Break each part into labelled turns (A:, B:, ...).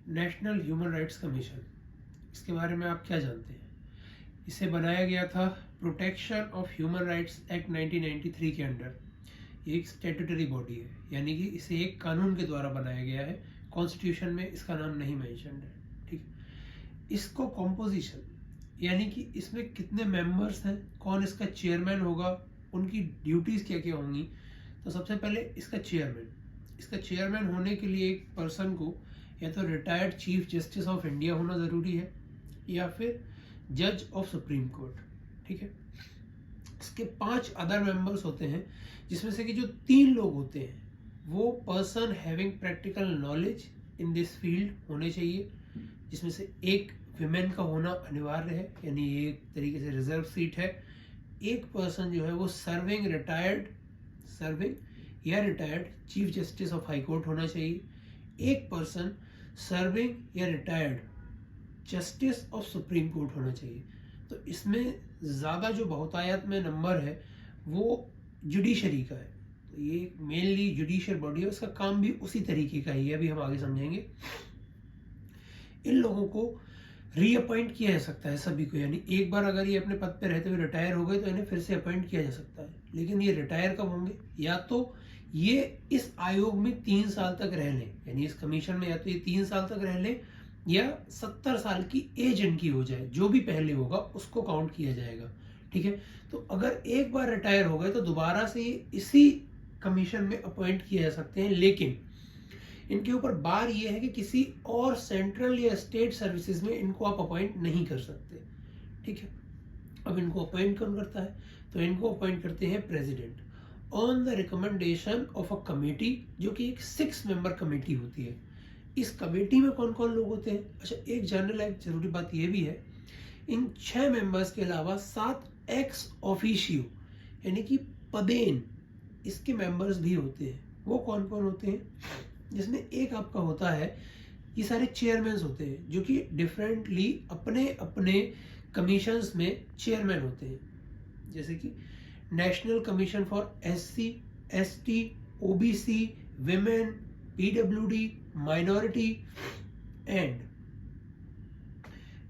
A: National human rights commission, इसके बारे में आप क्या जानते हैं? इसे बनाया गया था protection of human rights act 1993 के अंडर। ये एक स्टैट्यूटरी बॉडी है, यानी कि इसे एक कानून के द्वारा बनाया गया है। कॉन्स्टिट्यूशन में इसका नाम नहीं मेंशन्ड है, ठीक। इसको कॉम्पोजिशन, यानी कि इसमें कितने मेंबर्स हैं, कौन इसका चेयरमैन होगा, उनकी ड्यूटीज़ क्या क्या होंगी। तो सबसे पहले इसका चेयरमैन होने के लिए एक पर्सन को या तो retired chief justice of India होना ज़रूरी है या फिर जज ऑफ सुप्रीम कोर्ट, ठीक है। इसके 5 अदर मेंबर्स होते हैं, जिसमें से कि जो 3 लोग होते हैं वो person having practical knowledge in this field होने चाहिए, जिसमें से एक विमेन का होना अनिवार्य है, यानी ये एक तरीके से रिजर्व सीट है। एक पर्सन जो है वो सर्विंग या retired chief justice of high court होना चाहिए। एक पर्सन सर्विंग या retired justice of supreme court होना चाहिए। तो इसमें ज़्यादा जो बहुतायत में नंबर है वो जुडिशरी का है। तो ये मेनली जुडिशियल बॉडी है, उसका काम भी उसी तरीके का ही है, अभी हम आगे समझेंगे। इन लोगों को रीअपॉइंट किया जा सकता है सभी को, यानी एक बार अगर ये अपने पद पे रहते हुए रिटायर हो गए तो इन्हें फिर से अपॉइंट किया जा सकता है। लेकिन ये रिटायर कब होंगे? या तो ये इस आयोग में 3 साल तक रह लें, यानी इस कमीशन में या तो ये 3 साल तक रह लें या 70 साल की एज इनकी हो जाए, जो भी पहले होगा उसको काउंट किया जाएगा, ठीक है। तो अगर एक बार रिटायर हो गए तो दोबारा से इसी कमीशन में अपॉइंट किए जा सकते हैं, लेकिन इनके ऊपर बार ये है कि किसी और सेंट्रल या स्टेट सर्विसेज में इनको आप अपॉइंट नहीं कर सकते, ठीक है। अब इनको अपॉइंट कौन करता है? तो इनको अपॉइंट करते हैं president on the recommendation of a committee, जो कि एक 6 मेंबर कमेटी होती है। इस कमेटी में कौन कौन लोग होते हैं? अच्छा, एक जनरल एक जरूरी बात यह भी है, इन 6 मेंबर्स के अलावा 7 एक्स ऑफिशियो यानी कि पदेन इसके मेंबर्स भी होते हैं। वो कौन कौन होते हैं? जिसमें एक आपका होता है, ये सारे चेयरमैन होते हैं जो कि डिफरेंटली अपने अपने कमीशंस में चेयरमैन होते हैं, जैसे कि national commission for SC, ST, OBC, women, PWD, minority and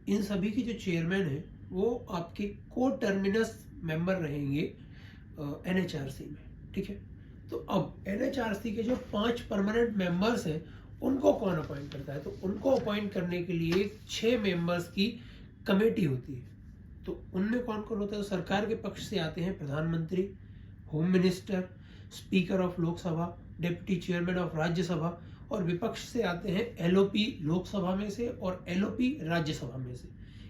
A: in सभी के जो चेयरमैन हैं वो आपके को टर्मिनस मेंबर रहेंगे NHRC में, ठीक है। तो अब NHRC के जो 5 परमानेंट मेंबर्स हैं उनको कौन अपॉइंट करता है? तो उनको अपॉइंट करने के लिए 6 मेंबर्स की कमेटी होती है। तो उनमें कौन कौन होता है? तो सरकार के पक्ष से आते हैं प्रधानमंत्री, home minister, speaker of Lok Sabha, deputy chairman of Rajya Sabha, और विपक्ष से आते हैं LOP लोकसभा में से और LOP राज्यसभा में से।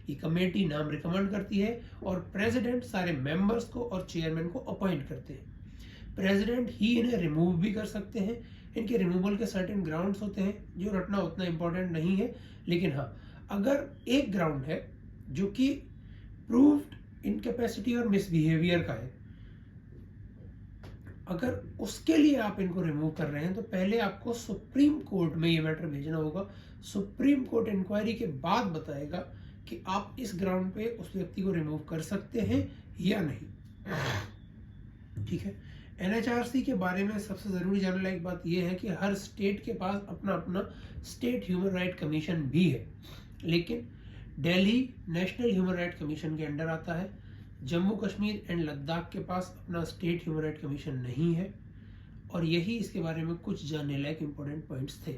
A: ये कमेटी नाम रिकमेंड करती है और प्रेसिडेंट सारे मेंबर्स को और चेयरमैन को अपॉइंट करते हैं। प्रेसिडेंट ही इन्हें रिमूव भी कर सकते हैं। इनके रिमूवल के सर्टेन ग्राउंड्स होते हैं जो रटना उतना इंपॉर्टेंट नहीं है, लेकिन हाँ, अगर एक ग्राउंड है जो कि प्रूव्ड इनकैपेसिटी और मिसबिहेवियर का है, अगर उसके लिए आप इनको रिमूव कर रहे हैं तो पहले आपको सुप्रीम कोर्ट में ये मैटर भेजना होगा। सुप्रीम कोर्ट इंक्वायरी के बाद बताएगा कि आप इस ग्राउंड पे उस व्यक्ति को रिमूव कर सकते हैं या नहीं, ठीक है। NHRC के बारे में सबसे ज़रूरी जानने लायक बात यह है कि हर स्टेट के पास अपना अपना स्टेट ह्यूमन राइट कमीशन भी है, लेकिन Delhi national human right commission के अंडर आता है। जम्मू कश्मीर एंड लद्दाख के पास अपना स्टेट ह्यूमन राइट कमीशन नहीं है। और यही इसके बारे में कुछ जानने लायक इंपॉर्टेंट पॉइंट्स थे।